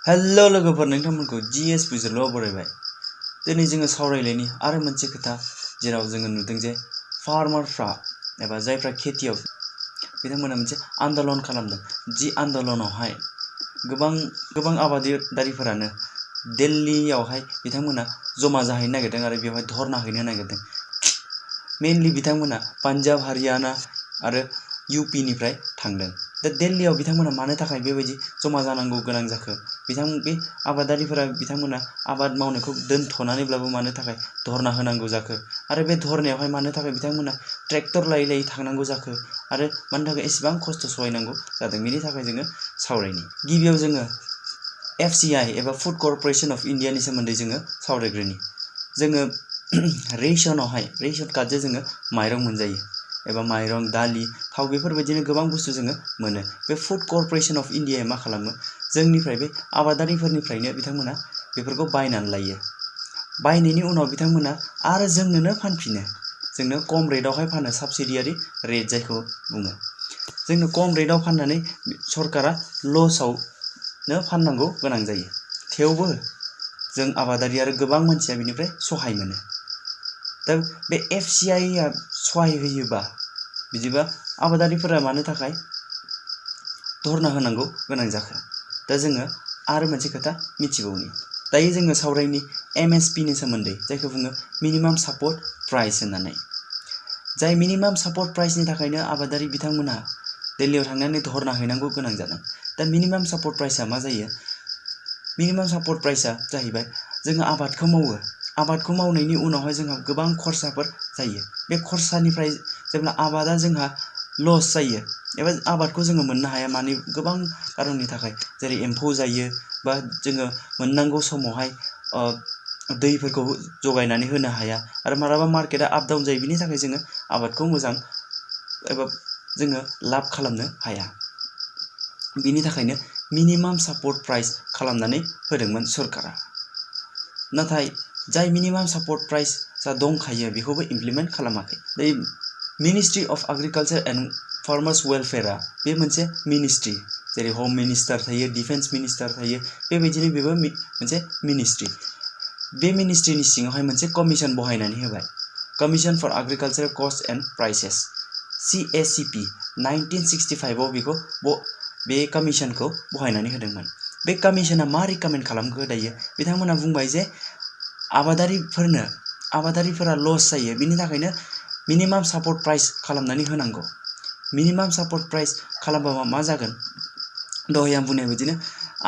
Hello लोगोफोर नोंथांमोनखौ GS बिजिरल'आव बरायबाय। दिनै जोङो सावरायलायनि आरो मोनसे खोथा जेराव जोङो नुदों जे फार्मारफ्रा एबा जायफ्रा खेतियक बिथांमोना मोनसे आन्दलन खालामदों। जि आन्दलनावहाय गोबां आबादारिफोरानो दिल्लीयावहाय बिथांमोना जमा जाहैनो नागिरदों आरो बेवहाय धरना हैनो नागिरदों। मेनलि बिथांमोना पान्जाब हारियाना आरो यूपी निफ्राय थांदों। दा दिल्लीयाव बिथांमोना मानो थाखाय बेबायदि जमा जानांगौ गोनां जाखो? बे आबादारिफोरा बिथांमोना आबाद मावनायखौ दोनथ'नानैब्लाबो मानो थाखाय धरना होनांगौ जाखो? आरो बे धरनायावहाय मानो थाखाय बिथांमोना ट्रेक्टर लायै लायै थांनांगौ जाखो? आरो मानो थाखाय एसेबां खस्थ' सहायनांगौ जादों? बेनि थाखाय जोङो सावरायनि। गिबियाव जोङो FCI एबा फुड कर्परेशन अफ इन्डियानि सोमोन्दै जोङो सावरायग्रोनि। जोङो रेशन कार्डजों जोङो माइरं मोनजायो एबा माइरं, दालि, थाव बेफोरबायदिनो गोबां बुस्थु जोङो मोनो। बे फुड कर्परेशन अफ इन्डियाया मा खालामो? जोंनिफ्राय बे आबादारिफोरनिफ्रायनो बिथांमोना बेफोरखौ बायनानै लायो। बायनायनि उनाव बिथांमोना आरो जोंनोनो फानफिनो। जोंनो खम रेटआवहाय फानो, साबसिडियारि रेट जायखौ बुङो। जोंनो खम रेटआव फाननानै सरकारा लसआवनो फाननांगौ गोनां जायो। थेवबो जों आबादारि आरो गोबां मानसिया बिनिफ्राय सहाय मोनो। दा बे FCIआ सहाय होयोबा बिदिबा आबादारिफोरा मानो थाखाय धरना होनांगौ गोनां जाखो? दा जोङो आरो मोनसे खोथा मिथिबावनि। दायो जोङो सावरायनि MSP नि सोमोन्दै, जायखौ बुङो मिनिमाम सापर्ट प्राइस होननानै। जाय मिनिमाम सापर्ट प्राइसनि थाखायनो आबादारि बिथांमोना दिल्लीयाव थांनानै धरना हैनांगौ गोनां जादों। दा मिनिमाम सापर्ट प्राइसआ मा जायो? मिनिमाम सापर्ट प्राइसआ जाहैबाय जोङो आबादखौ मावो। आबादखौ मावनायनि उनावहाय जोंहा गोबां खरसाफोर जायो। बे खरसानिफ्राय जेब्ला आबादा जोंहा लस जायो एबा आबादखौ जोङो मोननो हाया, माने गोबां खारननि थाखाय, जेरै एम्फौ जायो बा जोङो मोननांगौ समावहाय दैफोरखौ जगायनानै होनो हाया आरो मालाबा मार्केटआ आप डाउन जायो। बिनि थाखाय जोङो आबादखौ मोजां एबा जोङो लाब खालामनो हाया। बिनि थाखायनो मिनिमाम सापर्ट प्राइस खालामनानै होदोंमोन सरकारा। नाथाय जाय मिनिमाम सापर्ट प्राइस जा दंखायो बेखौबो इमप्लिमेन्ट खालामाखै। Ministry of agriculture and farmers वेलफेयारआ बे मोनसे मिनिस्ट्रि, जेरै हम मिनिस्टार थायो, डिफेन्स मिनिस्टार थायो, बेबायदिनो बेबो मोनसे मिनिस्ट्रि। बे मिनिस्ट्रिनि सिङावहाय मोनसे कमिसन बहायनानै होबाय, कमिसन फर एग्रिकालचार कस्ट एन्ड प्राइसेस, CACP। 1965आव बे कमिसनखौ बहायनानै होदोंमोन। बे कमिसना मा रिकमेन्ड खालामखो दायो? बिथांमोना बुंबाय जे आबादारिफोरा लस जायो, बिनि थाखायनो मिनिमाम सापर्ट प्राइस खालामनानै होनांगौ। मिनिमाम सापर्ट प्राइस खालामबा मा जागोन? दहाय आं बुंनाय बायदिनो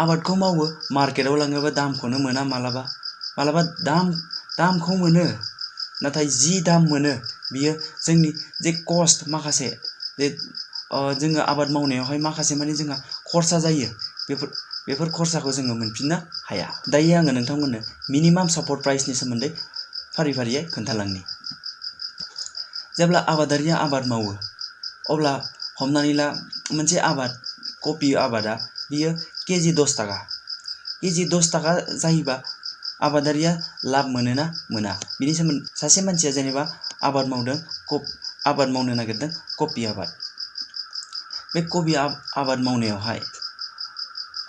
आबादखौ मावो, मार्केटआव लाङोबा दामखौनो मोना, मालाबा दामखौ मोनो, नाथाय जि दाम मोनो बियो जोंनि जे कस्ट, माखासे जे जोङो आबाद मावनायावहाय माखासे माने जोंहा खरसा जायो, बेफोर खरसाखौ जोङो मोनफिननो हाया। दायो आङो नोंथांमोननो मिनिमाम सापर्ट प्राइसनि सोमोन्दै फारि फारियै खोन्थालांनि। जेब्ला आबादारिया आबाद मावो, अब्ला हमनानै ला मोनसे आबाद, कफि आबादा, बियो केजि 10 थाखा। केजि 10 थाखा जायोबा आबादारिया लाब मोनोना मोना? बिनि सोमोन्दै सासे मानसिया जेनेबा आबाद मावनो नागिरदों कफि आबाद। बे कफि आबाद मावनायावहाय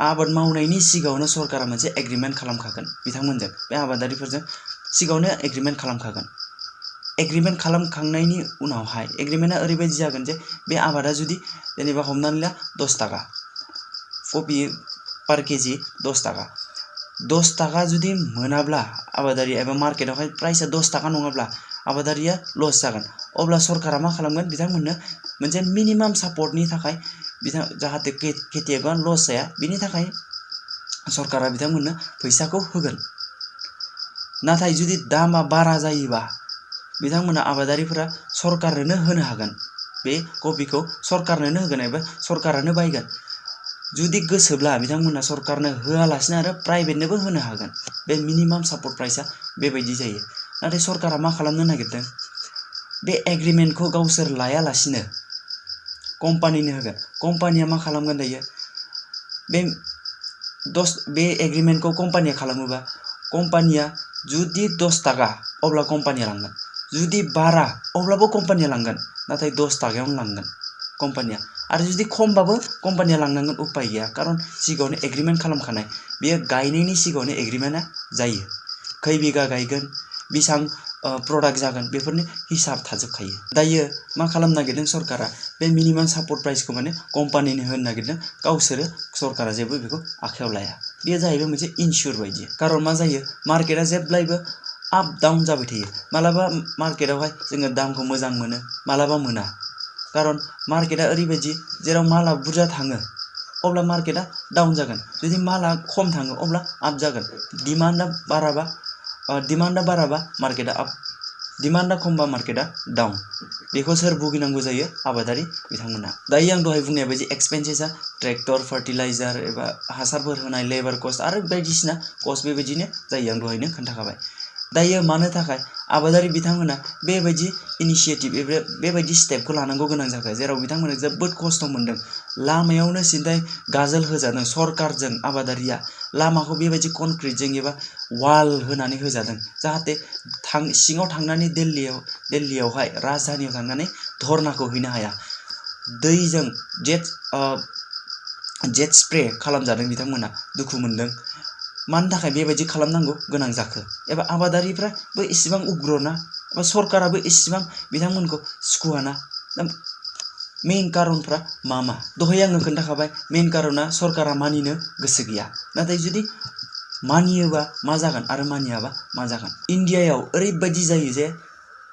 आबाद मावनायनि सिगाङावनो सरकारा मोनसे एग्रिमेन्ट खालामखागोन बिथांमोनजों, बे आबादारिफोरजों सिगाङावनो एग्रिमेन्ट खालामखागोन। एग्रिमेन्ट खालामखांनायनि उनावहाय एग्रिमेन्टआ ओरैबायदि जागोन जे बे आबादा जुदि जेनेबा हमनानै ला 10 थाखा, कफि पार केजि 10 थाखा। 10 थाखा जुदि मोनाब्ला आबादारिया एबा मार्केटआवहाय प्राइसआ 10 थाखा नङाब्ला आबादारिया लस जागोन। अब्ला सरकारा मा खालामगोन? बिथांमोननो मोनसे मिनिमाम सापर्टनि थाखाय जाहाथे खेतियकआ लस जाया, बिनि थाखाय सरकारा बिथांमोननो फैसाखौ होगोन। नाथाय जुदि दामा बारा जायोबा बिथांमोना आबादारिफोरा सरकारनोनो होनो हागोन। बे कफिखौ सरकारनोनो होगोन एबा सरकारानो बायगोन। जुदि गोसोब्ला बिथांमोना सरकारनो होआलासिनो आरो प्राइभेटनोबो होनो हागोन। बे मिनिमाम सापर्ट प्राइसआ बेबायदि जायो। नाथाय सरकारा मा खालामनो नागिरदों? बे एग्रिमेन्टखौ गावसोर लायालासिनो कम्पानिनो होगोन। कम्पानिया मा खालामगोन दायो? बे एग्रिमेन्टखौ कम्पानिया खालामोबा, कम्पानिया जुदि 10 थाखा अब्ला कम्पानिया लांगोन, जुदि बारा अब्लाबो कम्पानिया लांगोन, नाथाय 10 थाखायावनो लांगोन कम्पानिया। आरो जुदि खमबाबो कम्पानिया लांनांगोन उपाय गैया खारन सिगाङावनो एग्रिमेन्ट खालामखानाय बेयो गायनायनि सिगाङावनो एग्रिमेन्टआ जायो खै बिगा गायगोन बेसां प्रडाक्ट जागोन बेफोरनि हिसाब थाजोबखायो दायो मा खालामनो नागिरदों सरकारा बे मिनिमाम सापर्ट प्राइसखौ माने कम्पानिनो होनो नागिरदों गावसोरो सरकारा जेबो बेखौ आखायाव लाया बेयो जाहैबाय मोनसे इनस्योर बायदि खारन मा जायो मार्केटआ जेब्लायबो आप डाउन जाबाय थायो मालाबा मार्केटआवहाय जोङो दामखौ मोजां मोनो मालाबा मोना खारन मार्केटआ ओरैबायदि जेराव माला बुरजा थाङो अब्ला मार्केटआ डाउन जागोन जुदि माला खम थाङो अब्ला आप जागोन डिमान्डआ बाराबा मार्केटआ आप डिमान्डआ खमबा मार्केटआ डाउन बेखौ सोर भुगिनांगौ जायो आबादारि बिथांमोना दायो आं दहाय बुंनाय बायदि एक्सपेन्सेसआ ट्रेक्टर फार्टिलाइजार एबा हासारफोर होनाय लेबार कस्ट आरो बायदिसिना कस्ट बेबायदिनो जायो आं दहायनो खोन्थाखाबाय दायो मानो थाखाय आबादारि बिथांमोना बेबायदि इनिशिएटिभ बेबायदि स्टेपखौ लानांगौ गोनां जाखो जेराव बिथांमोना जोबोद खस्थ मोनदों लामायावनो सिन्थाय गाजोल होजादों सरकारजों आबादारिया लामाखौ बेबायदि कनक्रिटजों एबा वाल होनानै होजादों जाहाथे सिङाव थांनानै दिल्लीयावहाय राजधानियाव थांनानै धरनाखौ हैनो हाया दैजों जेट स्प्रे खालामजादों बिथांमोना दुखु मोनदों मानि थाखाय बेबायदि खालामनांगौ गोनां जाखो एबा आबादारिफ्राबो इसेबां उग्रना एबा सरकाराबो इसेबां बिथांमोनखौ सुखुवाना मेइन कारनफ्रा मा दहाय आङो खोन्थाखाबाय मेइन कारना सरकारा मानिनो गोसो गैया नाथाय जुदि मानियोबा मा जागोन आरो मानियाबा मा जागोन इन्डियायाव ओरैबायदि जायो जे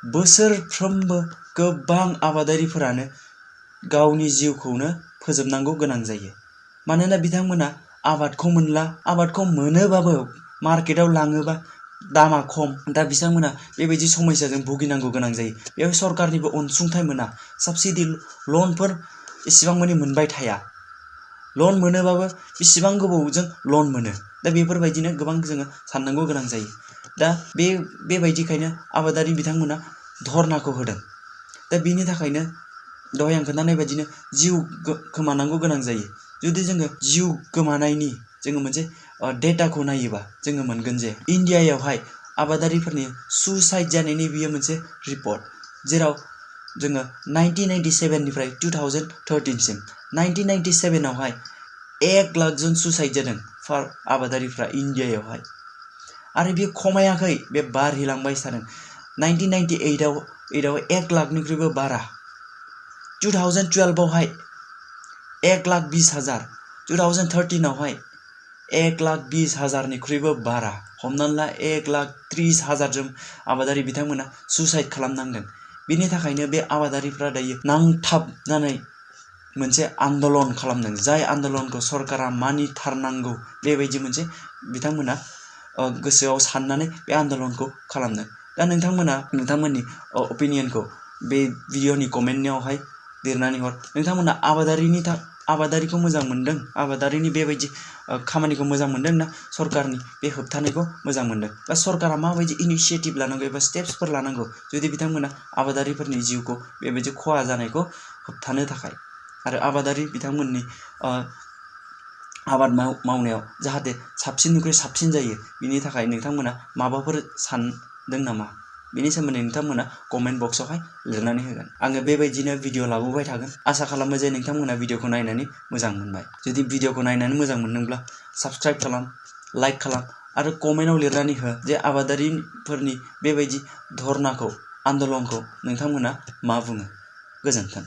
बोसोरफ्रोमबो गोबां आबादारिफोरानो गावनि जिउखौनो फोजोबनांगौ गोनां जायो मानोना बिथांमोना आबादखौ मोनला आबादखौ मोनोबाबो मार्केटाव लाङोबा दामा खम दा बिथांमोना बेबायदि समस्याजों भुगिनांगौ गोनां जायो बेयाव सरकारनिबो अनसुंथाइ मोना साबसिडि लनफोर इसेबां मानि मोनबाय थाया लन मोनोबाबो बेसेबां गोबावजों लन मोनो दा बेफोरबायदिनो गोबां जोङो साननांगौ गोनां जायो दा बेबायदिखायनो आबादारि बिथांमोना धरनाखौ होदों दा बेनि थाखायनो दहाय आं खोन्थानाय बायदिनो जिउ खोमानांगौ गोनां जायो जुदि जोङो जिउ गोमानायनि जोङो मोनसे डेटाखौ नायोबा जोङो मोनगोन जे इन्डियायावहाय आबादारिफोरनि सुसाइड जानायनि बियो मोनसे रिपर्ट जेराव जोङो 1997 निफ्राय 2013 सिम 1997 आवहाय 1 लाख जन सुसाइड जादों आबादारिफ्रा इन्डियायावहाय आरो बे खमायाखै बे बारहिलांबाय थादों 1998 आव 1 लाखनिख्रुइबो बारा 2012 आवहाय 1,20,000 2013 आवहाय 1,20,000निख्रुइबो बारा हमनानै ला 1,30,000 जों आबादारि बिथांमोना सुसाइड खालामनांदों बेनि थाखायनो बे आबादारिफ्रा दायो नांथाबनानै मोनसे आन्दलन खालामदों जाय आन्दलनखौ सरकारा मानिथारनांगौ बेबायदि मोनसे बिथांमोना गोसोआव साननानै बे आन्दलनखौ खालामदों दा नोंथांमोननि अपिनियनखौ बे भिडिअनि कमेन्टआवहाय लिरनानै हर नोंथांमोना आबादारिखौ मोजां मोनदों आबादारिनि बेबायदि खामानिखौ मोजां मोनदों ना सरकारनि बे होबथानायखौ मोजां मोनदों बा सरकारा माबायदि इनिशिएटिभ लानांगौ एबा स्टेप्सफोर लानांगौ जुदि बिथांमोना आबादारिफोरनि जिउखौ बेबायदि खहा जानायखौ होबथानो थाखाय आरो आबादारि बिथांमोननि आबाद मावनायाव जाहाथे साबसिननिख्रुइ साबसिन जायो बिनि थाखाय नोंथांमोना माबाफोर सानदों नामा बेनि सोमोन्दै नोंथांमोना कमेन्ट बक्सआवहाय लिरनानै होगोन आङो बेबायदिनो भिडिअ लाबोबाय थागोन आसा खालामो जे नोंथांमोना भिडिअखौ नायनानै मोजां मोनबाय जुदि भिडिअखौ नायनानै मोजां मोनदोंब्ला साबस्क्राइब खालाम लाइक खालाम आरो कमेन्टआव लिरनानै हो जे आबादारिफोरनि बेबायदि धरनाखौ आन्दलनखौ नोंथांमोना मा बुङो गोजोन्थों।